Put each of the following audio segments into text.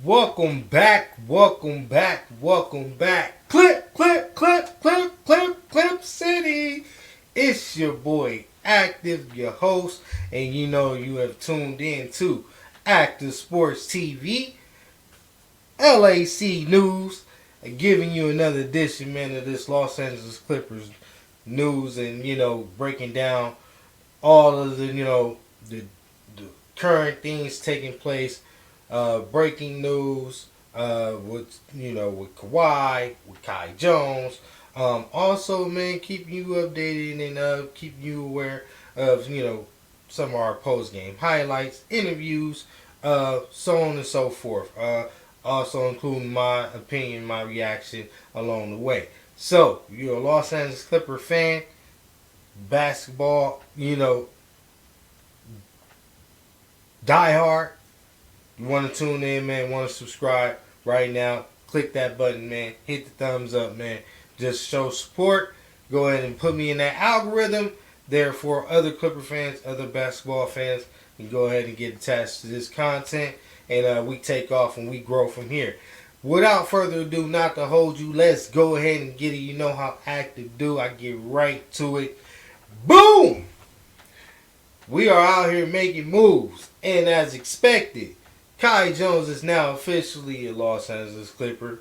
Welcome back, welcome back, welcome back. Clip, clip, clip, clip, clip, clip city. It's your boy, Active, your host, and you know you have tuned in to Active Sports TV, LAC News, and giving you another edition, man, of this Los Angeles Clippers news and, breaking down all of the, the current things taking place, breaking news, with Kawhi, with Kai Jones. Also, man, keeping you updated and keeping you aware of some of our post game highlights, interviews, so on and so forth. Also including my opinion, my reaction along the way. So, you're a Los Angeles Clipper fan, basketball, die hard. You want to tune in, man, want to subscribe right now, click that button, man. Hit the thumbs up, man. Just show support. Go ahead and put me in that algorithm. Therefore, other Clipper fans, other basketball fans can go ahead and get attached to this content. And we take off and we grow from here. Without further ado, not to hold you, let's go ahead and get it. You know how active do. I get right to it. Boom! We are out here making moves. And as expected, Kai Jones is now officially a Los Angeles Clipper.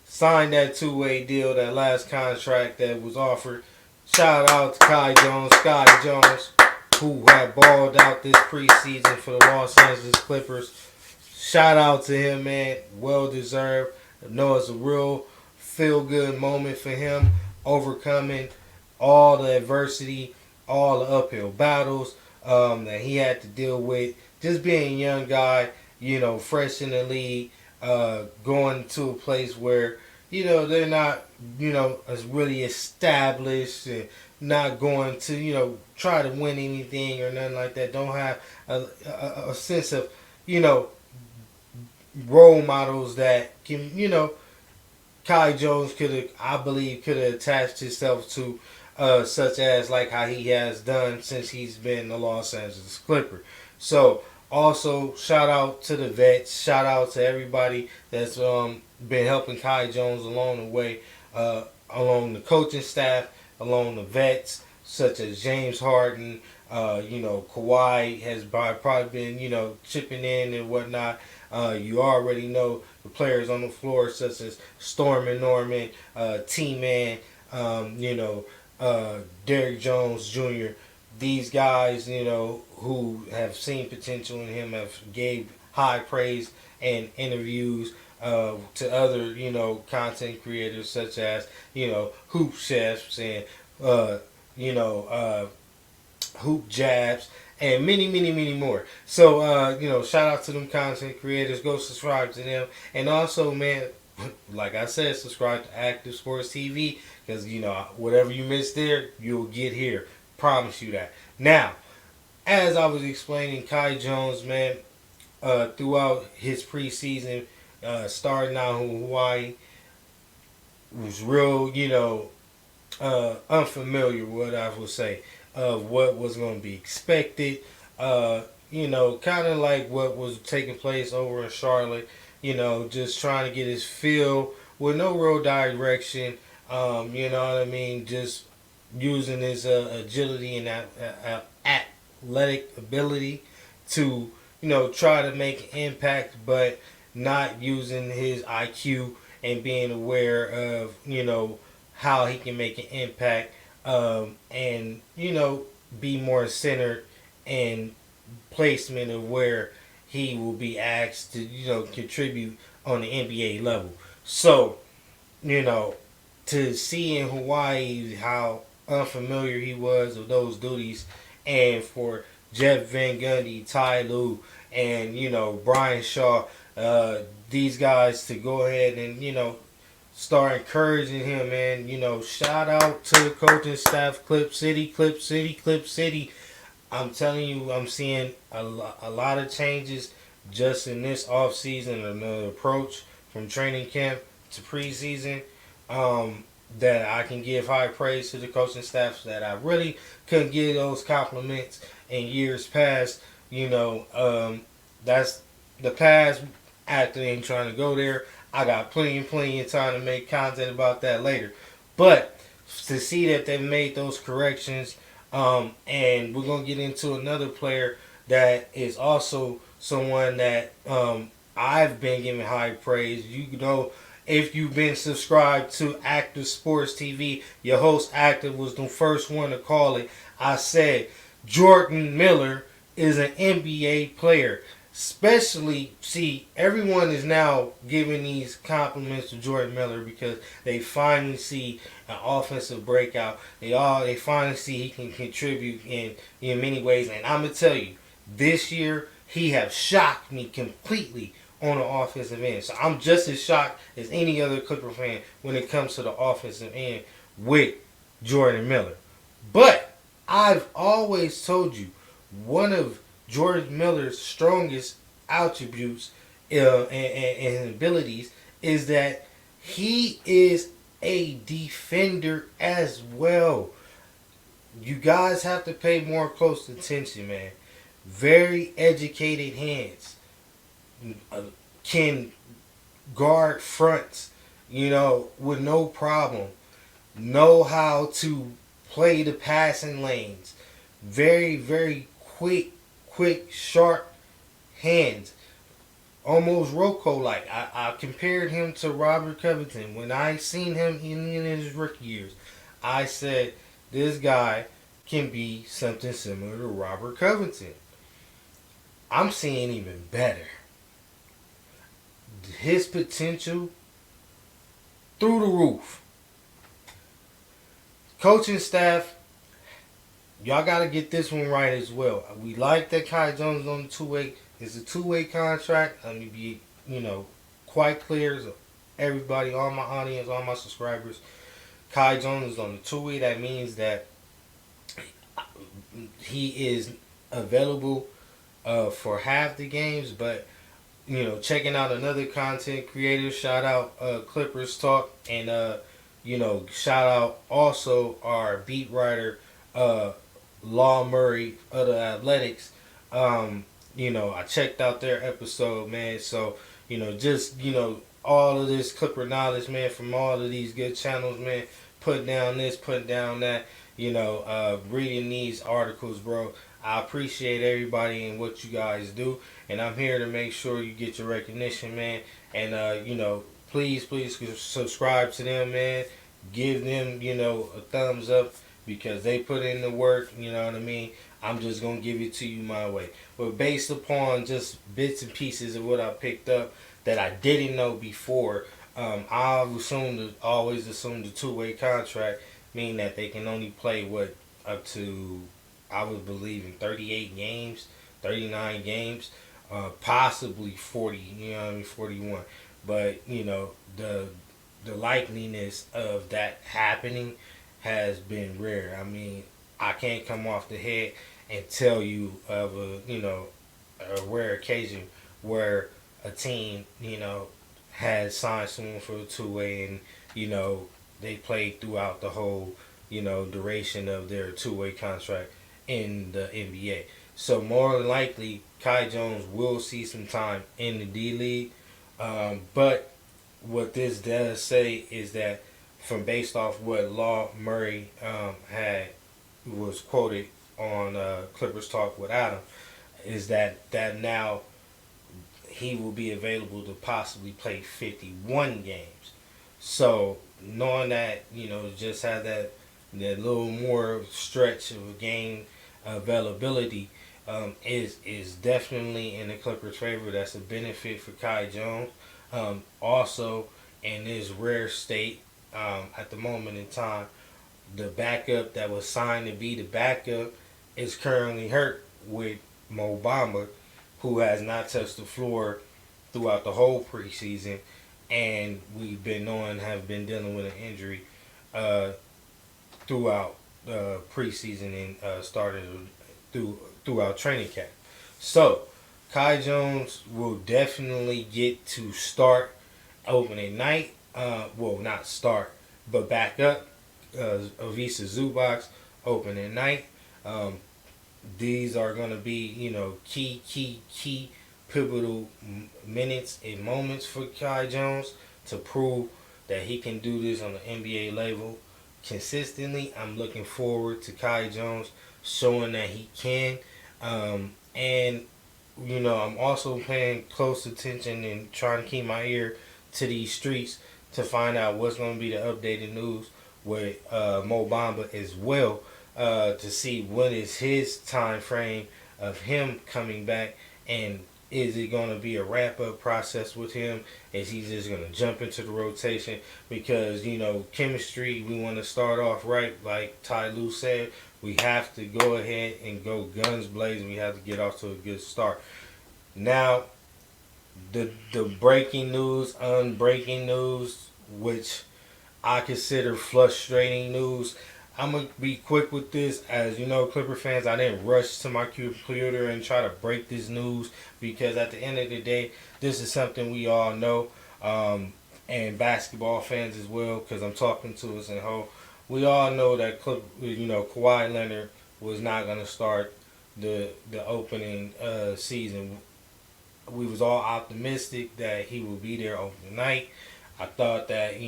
Signed that two-way deal, that last contract that was offered. Shout out to Kai Jones, Scotty Jones, who had balled out this preseason for the Los Angeles Clippers. Shout out to him, man. Well deserved. I know it's a real feel-good moment for him, overcoming all the adversity, all the uphill battles that he had to deal with. Just being a young guy, fresh in the league, going to a place where, they're not, as really established and not going to, try to win anything or nothing like that. Don't have a sense of, role models that can, Kai Jones I believe, could have attached himself to, such as like how he has done since he's been the Los Angeles Clipper. So, also, shout out to the vets. Shout out to everybody that's been helping Kai Jones along the way, along the coaching staff, along the vets, such as James Harden. Kawhi has probably been, chipping in and whatnot. You already know the players on the floor, such as Stormin Norman, T-Man, Derrick Jones Jr., these guys, who have seen potential in him, have gave high praise and interviews to other, content creators such as, Hoop Chefs and, Hoop Jabs and many, many, many more. So, shout out to them content creators. Go subscribe to them. And also, man, like I said, subscribe to Active Sports TV because, whatever you miss there, you'll get here. Promise you that. Now, as I was explaining, Kai Jones, man, throughout his preseason, starting out in Hawaii, was real, unfamiliar, what I would say, of what was going to be expected. Kind of like what was taking place over in Charlotte, just trying to get his feel with no real direction, you know what I mean, just using his agility and athletic ability to, try to make an impact, but not using his IQ and being aware of, how he can make an impact, and, be more centered and placement of where he will be asked to, contribute on the NBA level. So, to see in Hawaii how unfamiliar he was of those duties, and for Jeff Van Gundy, Ty Lue, and Brian Shaw, these guys to go ahead and start encouraging him, man. Shout out to the coaching staff, Clip City, Clip City, Clip City. I'm telling you, I'm seeing a lot of changes just in this off season, another approach from training camp to preseason. That I can give high praise to the coaching staff that I really couldn't give those compliments in years past. That's the past Actor ain't trying to go there. I got plenty of time to make content about that later. But to see that they made those corrections, and we're gonna get into another player that is also someone that I've been giving high praise. You know, if you've been subscribed to Active Sports TV, your host Active was the first one to call it. I said Jordan Miller is an NBA player. Especially, see, everyone is now giving these compliments to Jordan Miller because they finally see an offensive breakout. They finally see he can contribute in many ways. And I'm gonna tell you, this year he have shocked me completely on the offensive end. So I'm just as shocked as any other Clipper fan when it comes to the offensive end with Jordan Miller. But I've always told you one of Jordan Miller's strongest attributes and abilities is that he is a defender as well. You guys have to pay more close attention, man. Very educated hands. Can guard fronts, with no problem. Know how to play the passing lanes. Very, very quick, sharp hands. Almost Rocco-like. I compared him to Robert Covington. When I seen him in his rookie years, I said, this guy can be something similar to Robert Covington. I'm seeing even better. His potential through the roof. Coaching staff, y'all got to get this one right as well. We like that Kai Jones on the two-way. It's a two-way contract. Let me be, quite clear to everybody, all my audience, all my subscribers. Kai Jones is on the two-way. That means that he is available for half the games, but checking out another content creator, shout out Clippers Talk, and shout out also our beat writer Law Murray of the Athletics. I checked out their episode, man. So just all of this Clipper knowledge, man, from all of these good channels, man. Put down this, put down that. Reading these articles, bro. I appreciate everybody and what you guys do, and I'm here to make sure you get your recognition, man. And please subscribe to them, man. Give them, a thumbs up because they put in the work. You know what I mean? I'm just gonna give it to you my way, but based upon just bits and pieces of what I picked up that I didn't know before. I always assumed the two-way contract mean that they can only play up to, I would believe, in 38 games, 39 games, possibly 40, 41. But, the likeliness of that happening has been rare. I mean, I can't come off the head and tell you of a rare occasion where a team, has signed someone for a two-way and, they played throughout the whole, duration of their two-way contract in the NBA. So more than likely, Kai Jones will see some time in the D-League. But what this does say is that based off what Law Murray was quoted on Clippers Talk with Adam, is that now he will be available to possibly play 51 games. So knowing that, just have that little more stretch of game availability is definitely in the Clippers' favor. That's a benefit for Kai Jones. Also, in this rare state at the moment in time, the backup that was signed to be the backup is currently hurt with Mo Bamba, who has not touched the floor throughout the whole preseason, and have been dealing with an injury throughout preseason and started throughout training camp. So Kai Jones will definitely get to start opening night. Not start, but back up. Avisa Zubac opening night. These are going to be, key pivotal minutes and moments for Kai Jones to prove that he can do this on the NBA level consistently. I'm looking forward to Kai Jones showing that he can. And I'm also paying close attention and trying to keep my ear to these streets to find out what's going to be the updated news with Mo Bamba as well, to see what is his time frame of him coming back, and is it going to be a wrap up process with him? Is he just going to jump into the rotation? Because chemistry, we want to start off right, like Ty Lue said. We have to go ahead and go guns blazing. We have to get off to a good start. Now, the breaking news, unbreaking news, which I consider frustrating news. I'm going to be quick with this. As you know, Clipper fans, I didn't rush to my computer and try to break this news, because at the end of the day, this is something we all know, and basketball fans as well, because I'm talking to us in whole. We all know that Kawhi Leonard was not going to start the opening season. We was all optimistic that he would be there overnight. I thought that,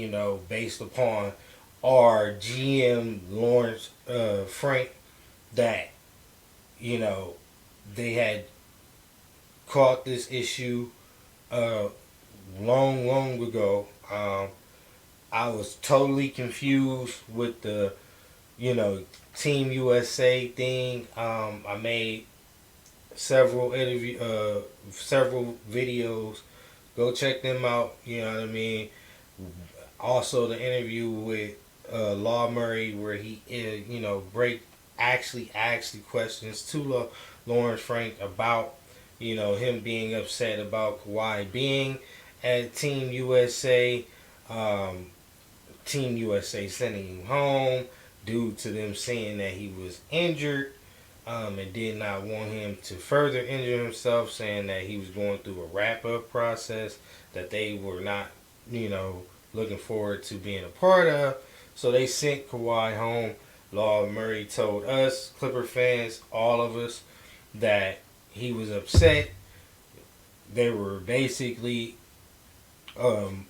based upon our GM Lawrence Frank, that they had caught this issue long ago. I was totally confused with the Team USA thing. I made several videos. Go check them out. You know what I mean. Also, the interview with Law Murray, where he actually asked the questions to Lawrence Frank about him being upset about Kawhi being at Team USA. Team USA sending him home due to them saying that he was injured, and did not want him to further injure himself, saying that he was going through a wrap-up process that they were not, looking forward to being a part of. So they sent Kawhi home. Law Murray told us, Clipper fans, all of us, that he was upset. They were basically they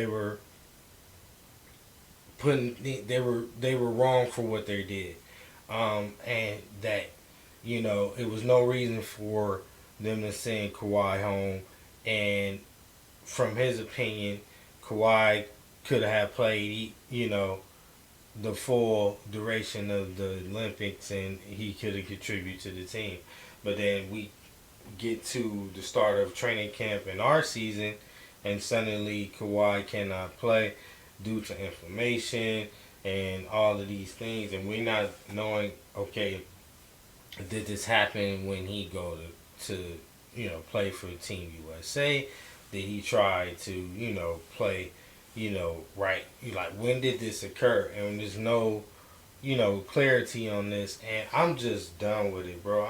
were they were wrong for what they did, and that it was no reason for them to send Kawhi home. And from his opinion, Kawhi could have played the full duration of the Olympics, and he could have contributed to the team. But then we get to the start of training camp in our season, and suddenly Kawhi cannot play due to inflammation and all of these things, and we're not knowing, okay, did this happen when he go to play for Team USA? Did he try to play right? Like, when did this occur? And there's no clarity on this, and I'm just done with it, bro.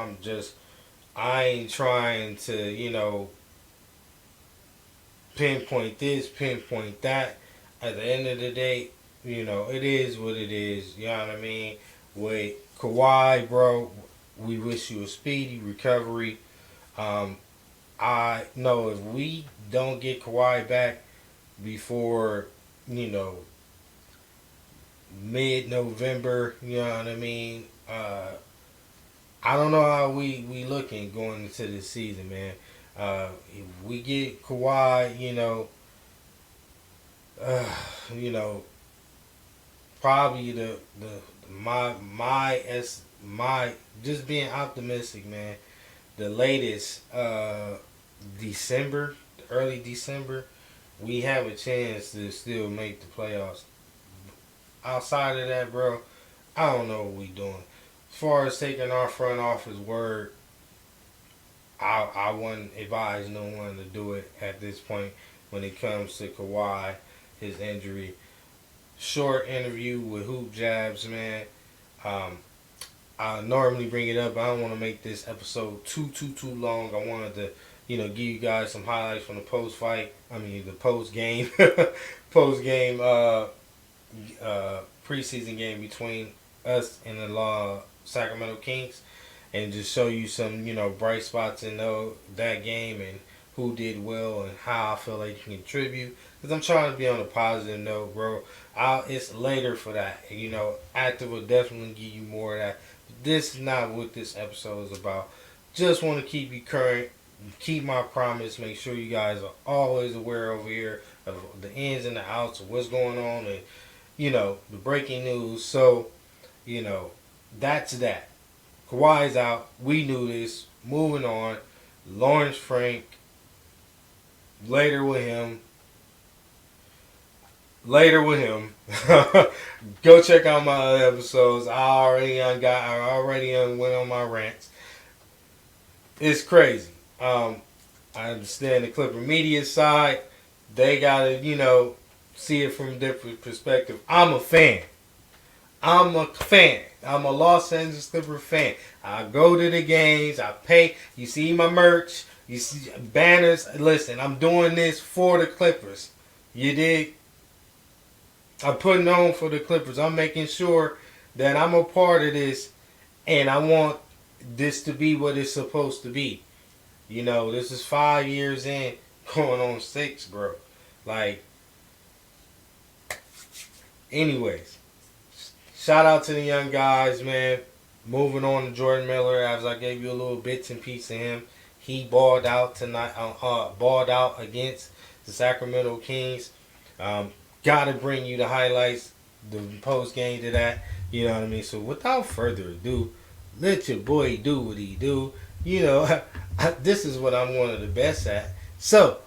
I ain't trying to pinpoint this, pinpoint that. At the end of the day, it is what it is. You know what I mean? With Kawhi, bro, we wish you a speedy recovery. I know if we don't get Kawhi back before, mid-November, you know what I mean? I don't know how we looking going into this season, man. If we get Kawhi, probably my just being optimistic, man. The latest December, early December, we have a chance to still make the playoffs. Outside of that, bro, I don't know what we doing. As far as taking our front office word, I wouldn't advise no one to do it at this point when it comes to Kawhi, his injury. Short interview with Hoop Jabs, man. I normally bring it up, but I don't want to make this episode too long. I wanted to, give you guys some highlights from the post game, preseason game between us and the Sacramento Kings. and just show you some, bright spots in that game and who did well and how I feel like you can contribute. Because I'm trying to be on a positive note, bro. It's later for that. Active will definitely give you more of that. This is not what this episode is about. Just want to keep you current, keep my promise, make sure you guys are always aware over here of the ins and the outs of what's going on and, the breaking news. So, that's that. Kawhi's out. We knew this. Moving on. Lawrence Frank. Later with him. Go check out my other episodes. I already went on my rants. It's crazy. I understand the Clipper media side. They gotta, see it from a different perspective. I'm a fan. I'm a Los Angeles Clipper fan. I go to the games. I pay. You see my merch. You see banners. Listen, I'm doing this for the Clippers. You dig? I'm putting on for the Clippers. I'm making sure that I'm a part of this, and I want this to be what it's supposed to be. This is 5 years in, going on 6, bro. Anyways, shout out to the young guys, man. Moving on to Jordan Miller, as I gave you a little bits and pieces of him. He balled out tonight. Balled out against the Sacramento Kings. Gotta bring you the highlights, the post game to that. You know what I mean? So without further ado, let your boy do what he do. This is what I'm one of the best at. So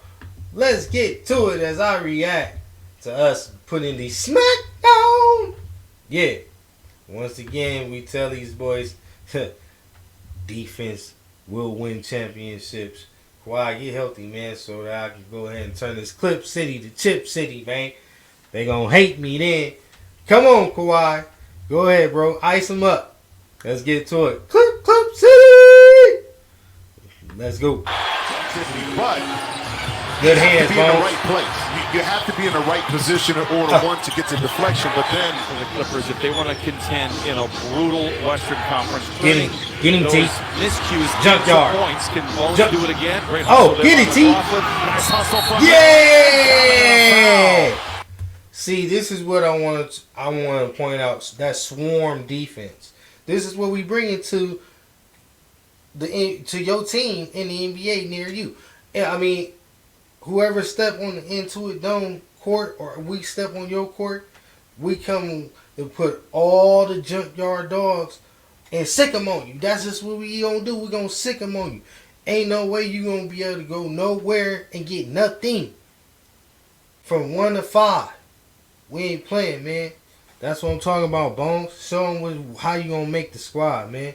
let's get to it as I react to us putting the smackdown. Yeah. Once again, we tell these boys, defense will win championships. Kawhi, get healthy, man, so that I can go ahead and turn this Clip City to Chip City, man. They gonna hate me then. Come on, Kawhi. Go ahead, bro. Ice them up. Let's get to it. Clip City! Let's go. But good hands, be in the right place. You have to be in the right position in order, one, to get to deflection, but then for the Clippers, if they want to contend in a brutal Western Conference, get him, T. Miscues, Junkyard. Points can both do it again. Great get it, T. Yeah. See, this is what I want to point out. That swarm defense. This is what we bring into your team in the NBA near you. I mean, whoever step on the Intuit Dome court or we step on your court, we come and put all the junkyard dogs and sick them on you. That's just what we gonna do. We gonna sick them on you. Ain't no way you gonna be able to go nowhere and get nothing from 1 to 5. We ain't playing, man. That's what I'm talking about, Bones. Show them how you gonna make the squad, man.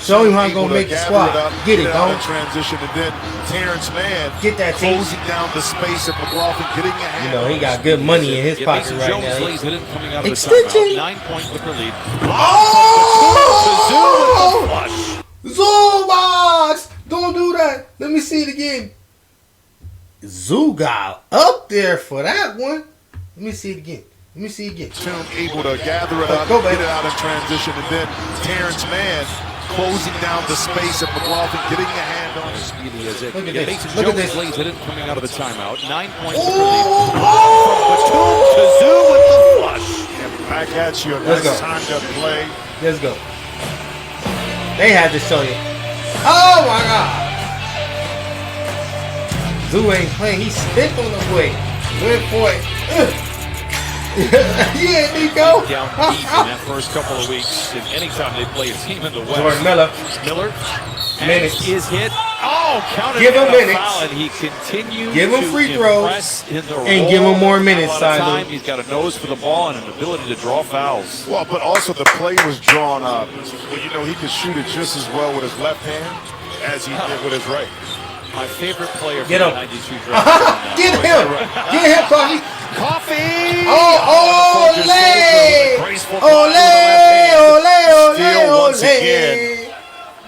Show him how you gonna make the squad. Get it, Bones. Transition, and then Terrence Mann get that team. Closing down the space at McLaughlin, getting a hand. He got good money in his pocket right now. Coming out of extension. 9-point Clipper lead. Oh! Zubac! Don't do that. Let me see it again. Zugal up there for that one. Let me see it again. Able to gather it up, get it out in transition, and then Terrence Mann closing down the space at McLaughlin, getting a hand on it. Look at this. Look at this. Hit it coming out of the timeout. 9-point oh! Batum with the flush. And back at you. Let's go. Time to play. Let's go. They had to show you. Oh my God. Zoo ain't playing. He spit on the way. Went for it. Yeah, Nico. Down deep in that first couple of weeks. And anytime they play a team in the West. Jordan Miller. Minutes. Is hit. Oh, counted. Give him minutes. Foul, and he continues. Give him free throws. And give him more minutes, Simon. He's got a nose for the ball and an ability to draw fouls. Well, but also the play was drawn up. Well, he could shoot it just as well with his left hand as he did with his right. My favorite player from the 92 draft. Get him! Get him, Coffee! Coffee! Oh, ole! Again.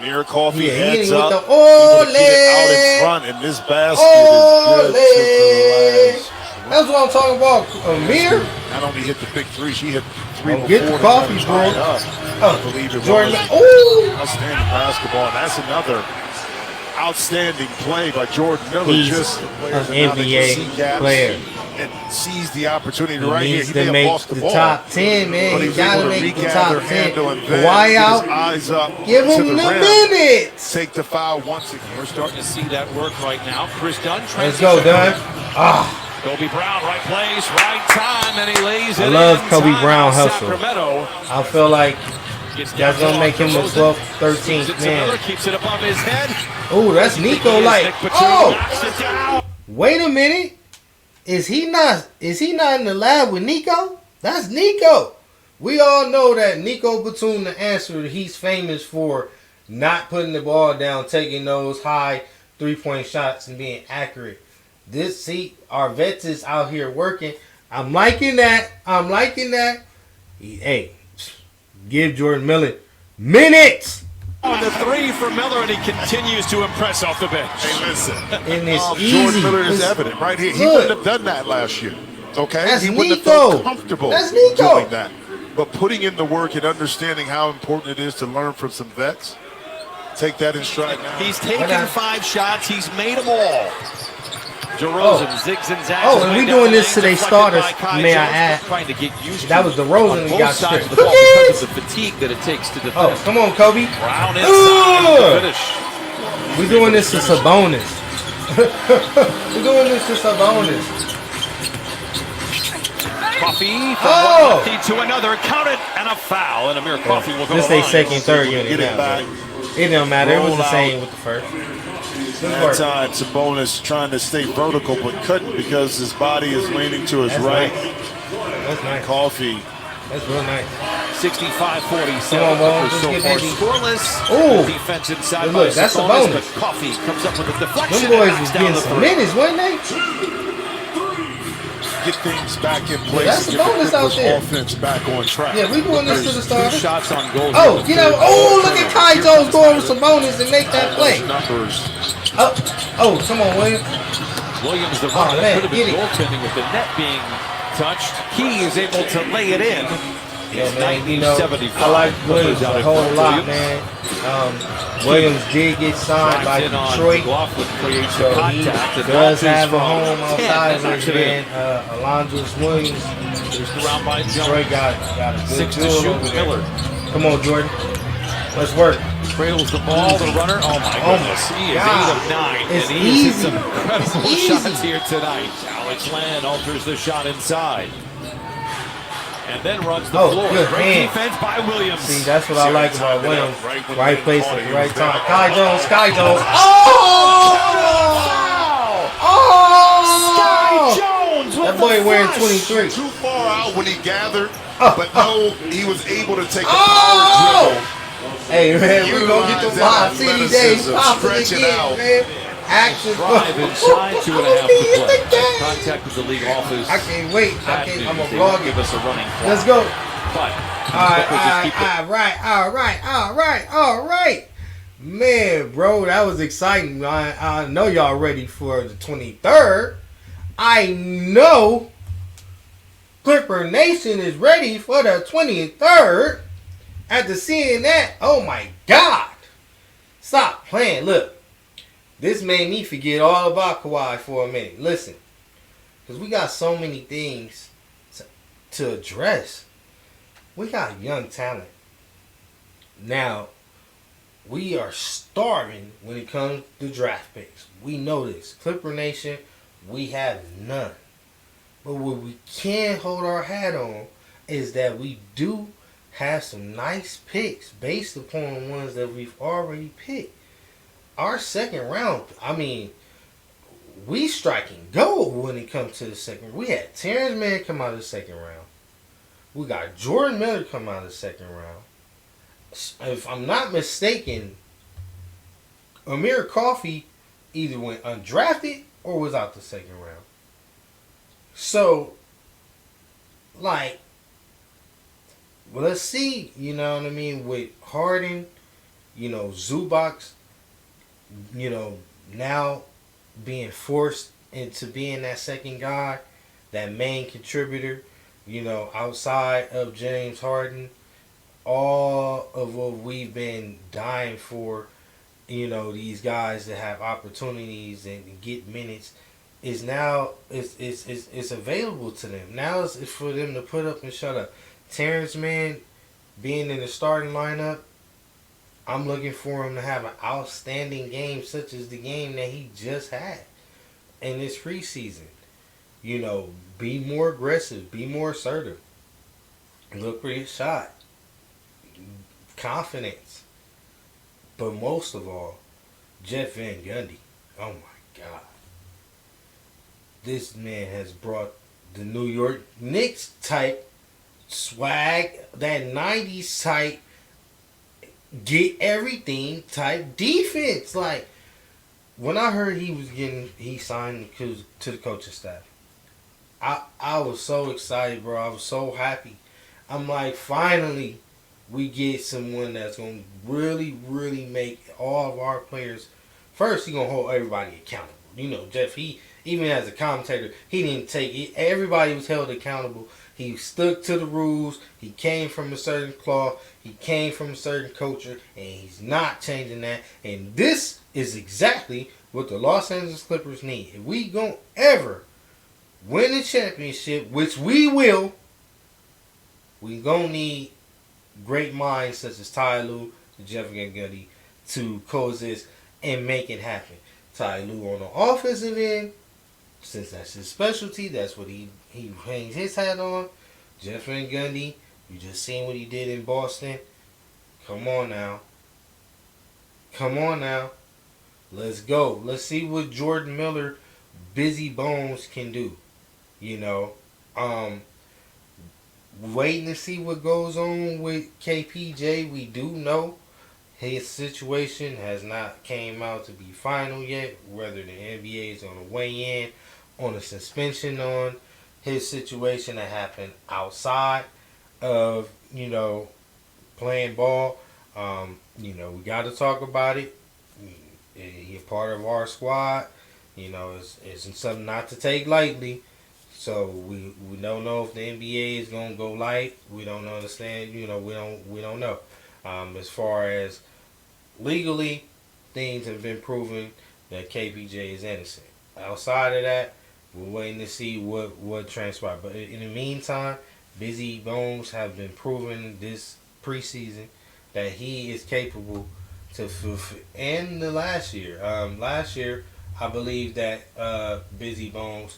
Near Coffee heads up. Out in front, and this basket is good to the last. That's what I'm talking about. Amir? not only hit the big three, she hit 3 before. Get the coffee, bro. I believe it Jordan. was. Ooh. Outstanding basketball. And that's another outstanding play by Jordan Miller. He's just an NBA player. And sees the opportunity He right here. needs He to may have make lost the the ball, top 10, man. but He he's got to able to make the regather, top 10. handle, and Kawhi get out. his eyes up. Give to him the rim, minutes. Take the foul once again. We're starting to see that work right now. Chris Dunn. Let's go, Dunn. Kobe Brown, right place, right time, and he lays it. I love in. Kobe Time Brown out, hustle. Sacramento. I feel like Gets that's down gonna make him the Rosen. 12th, 13th Sits Miller, man. keeps it above his head. Oh, that's Nico. Like, Nick Batum knocks it oh, down. wait a minute. Is he not in the lab with Nico? That's Nico. We all know that Nico Batum, the answer, he's famous for not putting the ball down, taking those high 3-point shots and being accurate. Our vets is out here working. I'm liking that. Hey, give Jordan Miller minutes. On the three for Miller, and he continues to impress off the bench. Hey, listen. And it's Jordan easy. Miller is It's evident right here. He good. wouldn't have done that last year. Okay? That's he wouldn't Nico. have felt comfortable That's Nico. doing that. But putting in the work and understanding how important it is to learn from some vets, take that in stride now. He's taken 5 shots. He's made them all. DeRozan zigs and zags. Oh, and we doing this to their starters, may I add. Trying to get used That to was DeRozan who both got sides stripped. of the ball because of the fatigue that it takes to defend. Oh, come on, Kobe. Brown inside to finish. We doing this to Sabonis. We're doing this to Sabonis. Coffee from one lefty to another. Count it, and a foul. And Amir Coffee will go This to the they line. second, third unit Get it now. back. It don't matter. It was the Roll same out. with the first. Good That work. time, Sabonis trying to stay vertical, but couldn't because his body is leaning to his That's right. nice. That's nice. Coffee. That's real nice. 65-47. Come on, Bo. Clippers Let's so get far that beat. scoreless. Ooh. Defense inside Look, by that's a Sabonis, bonus. but Coffee comes up with a deflection. Them boys and was knocks down getting the some three. minutes, wasn't they? Get things back in place. That's and a get the bonus out Clippers there. offense back on track. Yeah, we doing this to the Two starters. shots on goal. Oh, here. you know, look at Ty Jones going with Sabonis and make that play. Those numbers. Oh, come on, William. Williams, the Oh, runner, man, could have been get it. goaltending with the net being touched. He is able to lay it in. Yeah, It's man, you know, 90-75. I like Williams Clippers out a in whole front. lot, Williams man. Williams did get signed by drives in on Detroit, McLaughlin, creates so the he contact. The does Dolphins have a from home 10, outside of knocks his it in. man, Alondra's Williams. There's the round by Detroit Jones. got a good 6 to duel shoot. over there. Miller Come on, Jordan. Let's work. cradles the ball. The runner. Oh my Oh, goodness. He is God. 8 of 9. It's and he has hit easy. some incredible It's shots easy. here tonight. Alex Land alters the shot inside. And then runs the Oh, floor. good Great hand. defense by Williams. See, that's what I like about Williams. Right place at the right time. Sky Jones. Oh! Jones with That boy the wearing flush. 23. Too far out when he gathered, Oh, but no, he was able to take a Oh! power Hey, man, we're going to get Utilize the that live city days athleticism, popping stretch it again, out. man. Action. Drive inside, 2.5 to play. Contacted the league office. I can't wait. Bad I'm news. going to They vlog won't it. give us a running clock. Let's go. But All right. Man, bro, that was exciting. I know y'all ready for the 23rd. I know Clipper Nation is ready for the 23rd. After seeing that, oh my God. Stop playing. Look, this made me forget all about Kawhi for a minute. Listen, because we got so many things to address. We got young talent. Now, we are starving when it comes to draft picks. We know this. Clipper Nation, we have none. But what we can hold our hat on is that we do have some nice picks based upon the ones that we've already picked. Our second round, I mean, we striking gold when it comes to the second. We had Terrence Mann come out of the second round. We got Jordan Miller come out of the second round. If I'm not mistaken, Amir Coffee either went undrafted or was out the second round. So, like, well, let's see, you know what I mean, with Harden, you know, Zubac, you know, now being forced into being that second guy, that main contributor. You know, outside of James Harden, all of what we've been dying for, you know, these guys that have opportunities and get minutes, is now it's available to them. Now it's for them to put up and shut up. Terrence Mann being in the starting lineup, I'm looking for him to have an outstanding game such as the game that he just had in this preseason. You know, be more aggressive, be more assertive, look for your shot, confidence. But most of all, Jeff Van Gundy. Oh my God. This man has brought the New York Knicks type swag, that 90s type, get everything type defense. Like, when I heard he signed to the coaching staff, I was so excited, bro. I was so happy. I'm like, finally, we get someone that's going to really, really make all of our players. First, he's going to hold everybody accountable. You know, Jeff, even as a commentator, he didn't take it. Everybody was held accountable. He stuck to the rules. He came from a certain cloth. He came from a certain culture, and he's not changing that. And this is exactly what the Los Angeles Clippers need. If we gonna ever win the championship, which we will, we gonna need great minds such as Ty Lue and Jeff Van Gundy to coexist and make it happen. Ty Lue on the offensive end, since that's his specialty, that's what he hangs his hat on. Jeff Van Gundy, you just seen what he did in Boston. Come on now. Come on now. Let's go. Let's see what Jordan Miller, Busy Bones can do. You know, waiting to see what goes on with KPJ. We do know his situation has not came out to be final yet. Whether the NBA is going to weigh in on a suspension on his situation that happened outside of, you know, playing ball. You know, we got to talk about it. He's part of our squad. You know, it's something not to take lightly. So we don't know if the NBA is gonna go light. We don't understand. You know, we don't know. As far as legally, things have been proven that KPJ is innocent. Outside of that, we're waiting to see what transpired. But in the meantime, Busy Bones have been proven this preseason that he is capable to fulfill. And the last year, I believe that Busy Bones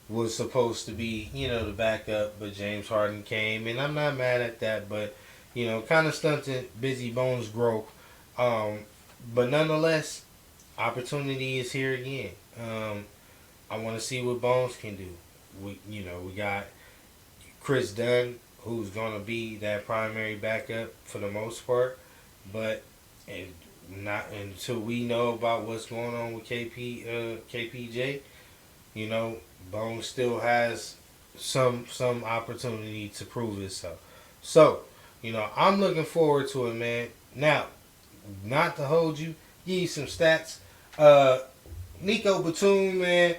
was supposed to be, you know, the backup, but James Harden came, and I'm not mad at that, but, you know, kind of stunted Busy Bones' growth. But nonetheless, opportunity is here again. I want to see what Bones can do. We got Chris Dunn, who's going to be that primary backup for the most part, but not until we know about what's going on with KPJ. You know, Bones still has some opportunity to prove himself. So, you know, I'm looking forward to it, man. Now, not to hold you, give you some stats. Nico Batum, man,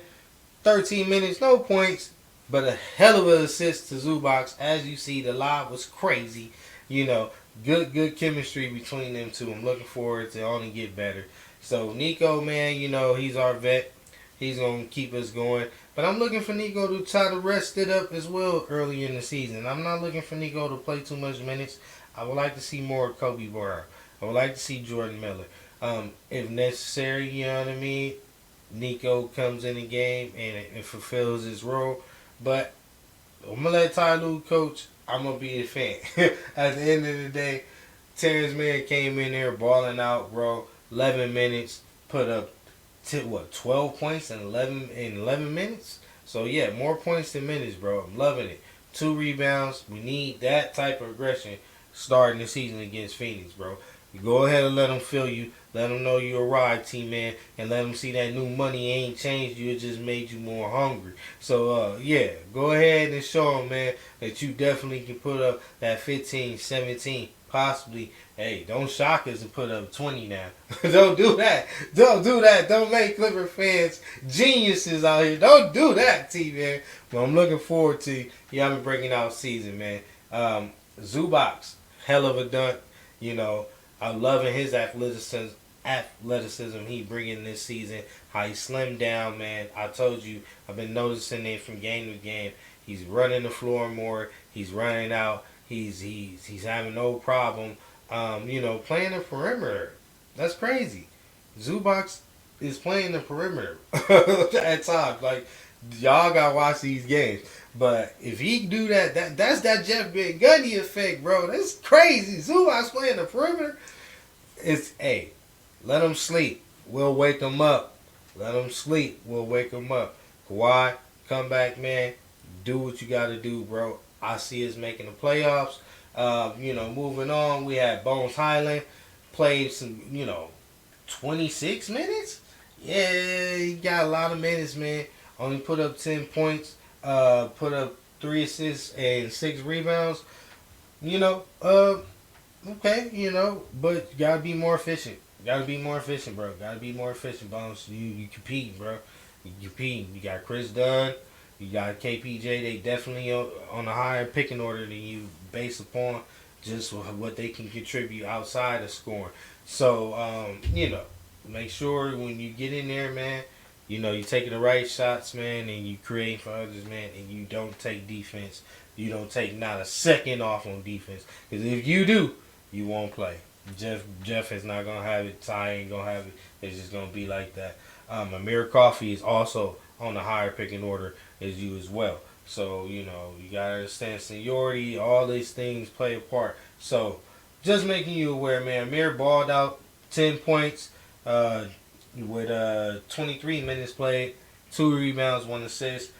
13 minutes, no points, but a hell of an assist to Zubac. As you see, the live was crazy. You know, good chemistry between them two. I'm looking forward to only get better. So, Nico, man, you know, he's our vet. He's going to keep us going. But I'm looking for Nico to try to rest it up as well early in the season. I'm not looking for Nico to play too much minutes. I would like to see more Kobe Bryant. I would like to see Jordan Miller. If necessary, you know what I mean, Nico comes in the game and fulfills his role. But I'm going to let Ty Lue coach. I'm going to be a fan. At the end of the day, Terrence Mann came in there balling out, bro. 11 minutes, put up 12 points in 11 minutes? So, yeah, more points than minutes, bro. I'm loving it. 2 rebounds. We need that type of aggression starting the season against Phoenix, bro. You go ahead and let them feel you. Let them know you arrived, team-man. And let them see that new money ain't changed you. It just made you more hungry. So, yeah, go ahead and show them, man, that you definitely can put up that 15, 17, possibly, hey, don't shock us and put up 20 now. Don't do that. Don't do that. Don't make Clipper fans geniuses out here. Don't do that, T-Man. But I'm looking forward to y'all been breaking out season, man. Zubac, hell of a dunk. You know, I'm loving his athleticism he bringing this season. How he slimmed down, man. I told you, I've been noticing it from game to game. He's running the floor more. He's running out. He's having no problem, you know, playing the perimeter. That's crazy. Zubac is playing the perimeter at times. Like, y'all gotta watch these games. But if he do that, that's that Jeff Van Gundy effect, bro. That's crazy. Zubac playing the perimeter. It's, hey, let him sleep. We'll wake him up. Let him sleep. We'll wake him up. Kawhi, come back, man. Do what you got to do, bro. I see us making the playoffs. You know, moving on, we had Bones Highland played some, 26 minutes. Yeah, he got a lot of minutes, man. Only put up 10 points. Put up 3 assists and 6 rebounds. Okay, but you gotta be more efficient. Gotta be more efficient, bro. Gotta be more efficient, Bones. You compete, bro. You compete. You got Chris Dunn. You got KPJ. They definitely on a higher picking order than you, based upon just what they can contribute outside of scoring. So, make sure when you get in there, man, you're taking the right shots, man, and you create for others, man, and you don't take defense. You don't take not a second off on defense. Because if you do, you won't play. Jeff is not going to have it. Ty ain't going to have it. It's just going to be like that. Amir Coffey is also on the higher picking order as you as well. So, you got to understand seniority. All these things play a part. So, just making you aware, man. Amir balled out 10 points with 23 minutes played, 2 rebounds, 1 assist.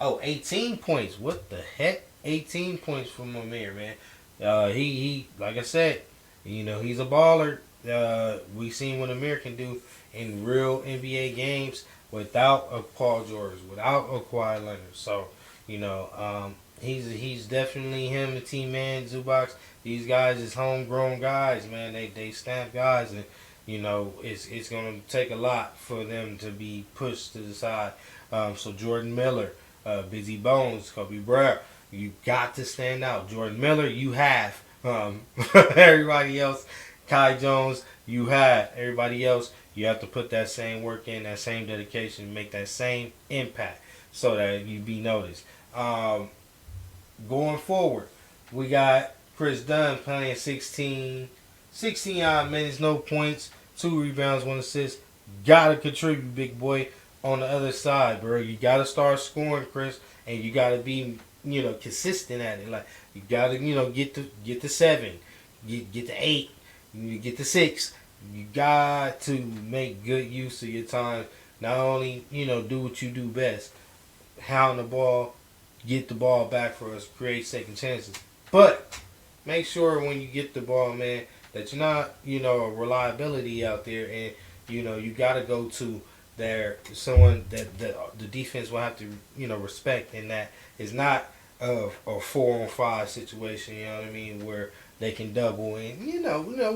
18 points. What the heck? 18 points from Amir, man. He like I said, he's a baller. We seen what Amir can do in real NBA games without a Paul George, without a Kawhi Leonard. So, he's definitely him, the team man, Zubac. These guys is homegrown guys, man. They stamp guys, and it's gonna take a lot for them to be pushed to the side. So Jordan Miller, Busy Bones, Kobe Bryant, you got to stand out. Jordan Miller, you have. Everybody else, Kai Jones, you have. Everybody else, you have to put that same work in, that same dedication, make that same impact so that you be noticed. Going forward, we got Chris Dunn playing 16 odd minutes, no points, 2 rebounds, 1 assist. Gotta contribute, big boy, on the other side, bro. You gotta start scoring, Chris, and you gotta be consistent at it. Like, you gotta, get the 7, get the 8, you get the 6. You got to make good use of your time. Not only, do what you do best, hound the ball, get the ball back for us, create second chances. But make sure when you get the ball, man, that you're not, a reliability out there, and you gotta go to someone that the defense will have to, respect, and that is not a 4-on-5 situation, you know what I mean, where they can double, and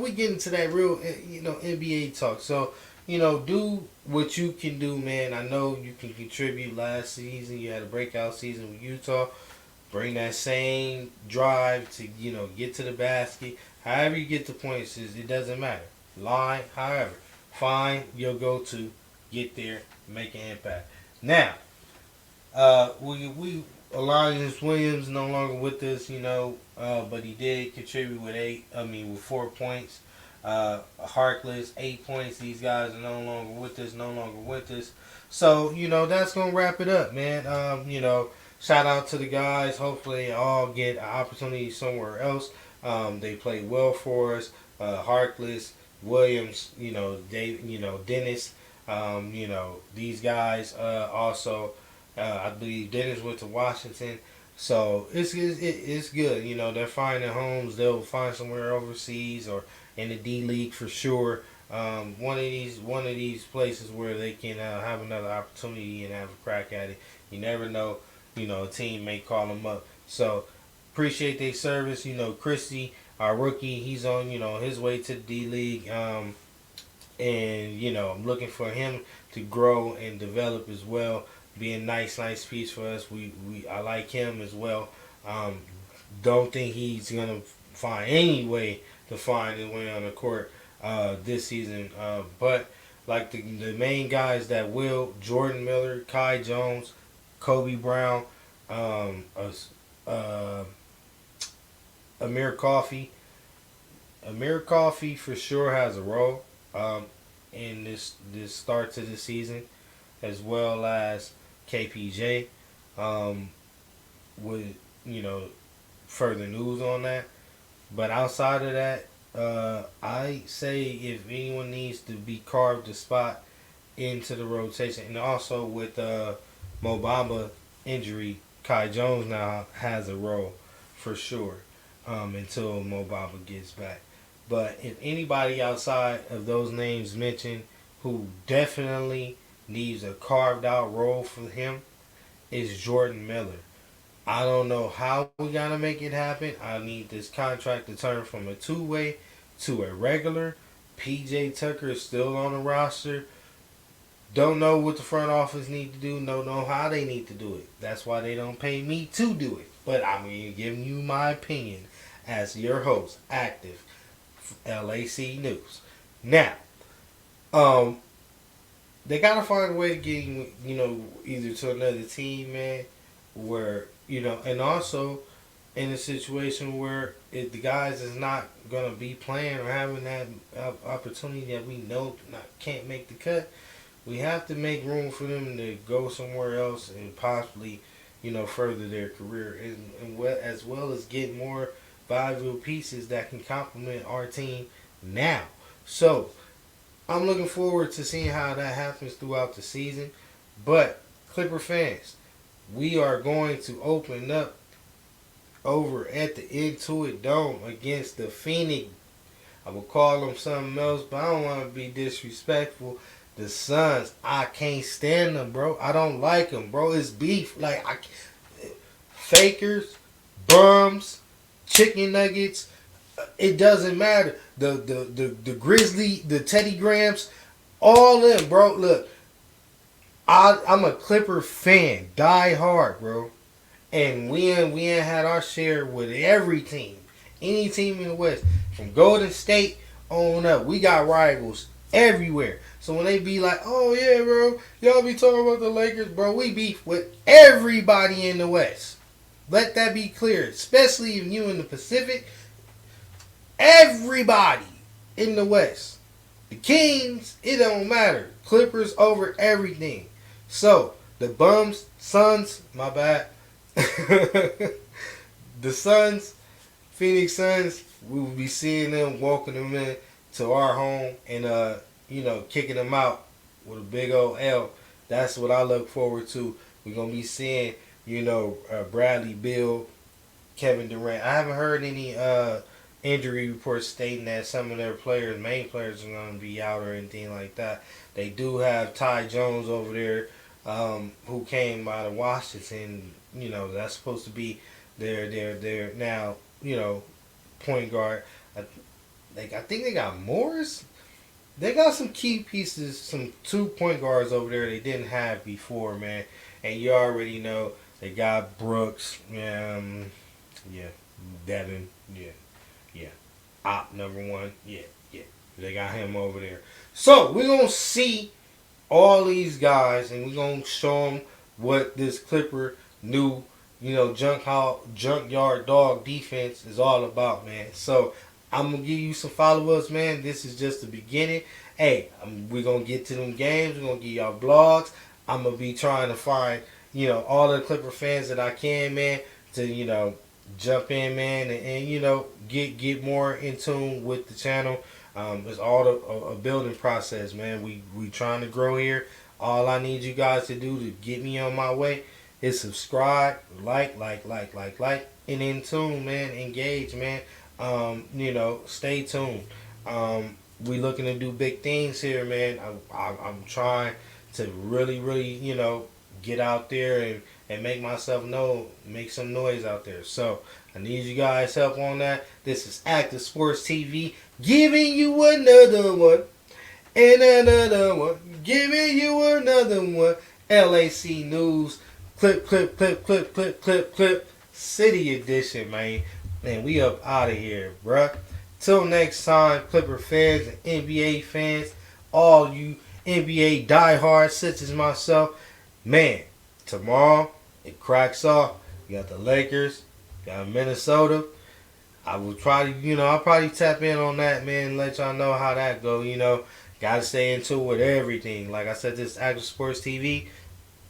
we get into that real NBA talk. So do what you can do, man. I know you can contribute. Last season you had a breakout season with Utah. Bring that same drive to get to the basket. However you get the points, it doesn't matter. Line, however, find your go-to, get there, make an impact. Now, we Elias Williams no longer with us, but he did contribute with 4 points. Harkless, 8 points. These guys are no longer with us. So, that's going to wrap it up, man. Shout out to the guys. Hopefully they all get an opportunity somewhere else. They played well for us. Harkless, Williams, Dennis, these guys also. I believe Dennis went to Washington, so it's good. They're finding homes. They'll find somewhere overseas or in the D League for sure. One of these places where they can have another opportunity and have a crack at it. You never know. A team may call them up. So appreciate their service. Christy, our rookie. He's on, his way to the D League. And I'm looking for him to grow and develop as well. Be a nice piece for us. I like him as well. Don't think he's gonna find any way to find his way on the court this season. But like the main guys that will: Jordan Miller, Kai Jones, Kobe Brown, Amir Coffey. Amir Coffey for sure has a role in this start to the season, as well as KPJ. With further news on that, but outside of that, I say if anyone needs to be carved a spot into the rotation, and also with Mo Bamba injury, Kai Jones now has a role for sure until Mo Bamba gets back. But if anybody outside of those names mentioned who definitely needs a carved out role for him is Jordan Miller. I don't know how we got to make it happen. I need this contract to turn from a two-way to a regular. PJ Tucker is still on the roster. Don't know what the front office need to do. Don't know how they need to do it. That's why they don't pay me to do it. But I'm giving you my opinion as your host, Active LAC News. Now, they gotta find a way to get either to another team, man, where and also in a situation where if the guys is not gonna be playing or having that opportunity that we know can't make the cut, we have to make room for them to go somewhere else and possibly further their career and as well as get more valuable pieces that can complement our team now. So I'm looking forward to seeing how that happens throughout the season. But Clipper fans, we are going to open up over at the Intuit Dome against the Phoenix. I will call them something else, but I don't want to be disrespectful. The Suns, I can't stand them, bro. I don't like them, bro. It's beef. Like fakers, bums, chicken nuggets. It doesn't matter. The Grizzly, the Teddy Grahams, all them, bro. Look, I'm a Clipper fan, die hard, bro. And we ain't had our share with every team, any team in the West, from Golden State on up. We got rivals everywhere. So when they be like, "Oh yeah, bro, y'all be talking about the Lakers, bro," we beef with everybody in the West. Let that be clear, especially if you in the Pacific. Everybody in the West. The Kings, it don't matter. Clippers over everything. So, the Suns, my bad. The Suns, Phoenix Suns, we will be seeing them, walking them in to our home and, kicking them out with a big old L. That's what I look forward to. We're going to be seeing, Bradley Beal, Kevin Durant. I haven't heard any injury reports stating that some of their main players, are going to be out or anything like that. They do have Ty Jones over there, who came out of Washington. That's supposed to be their now, point guard. I think they got Morris. They got some key pieces, some 2 point guards over there they didn't have before, man. And you already know they got Brooks, Devin, Op #1, they got him over there. So we're gonna see all these guys, and we're gonna show them what this Clipper new, junkyard dog defense is all about, man. So I'm going to give you some follow-ups, man. This is just the beginning. Hey, we're going to get to them games. We're going to give y'all blogs. I'm going to be trying to find, all the Clipper fans that I can, man, to, jump in, man, and get more in tune with the channel. It's all a building process, man. We trying to grow here. All I need you guys to do to get me on my way is subscribe, like, and in tune, man. Engage, man. Stay tuned. We looking to do big things here, man. I'm trying to really, get out there and make myself know, make some noise out there. So I need you guys' help on that. This is Active Sports TV giving you another one. And another one. Giving you another one. LAC News. Clip. City Edition, man. Man, we up out of here, bruh. Till next time, Clipper fans and NBA fans, all you NBA diehards such as myself, man, tomorrow it cracks off. You got the Lakers, you got Minnesota. I will try to, I'll probably tap in on that, man, and let y'all know how that go, Gotta stay into it with everything. Like I said, this is Active Sports TV.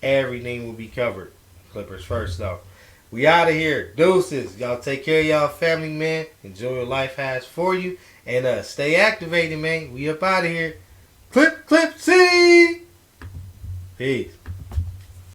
Everything will be covered. Clippers first, though. We out of here. Deuces. Y'all take care of y'all family, man. Enjoy what life has for you. And stay activated, man. We up out of here. Clip, see. Peace.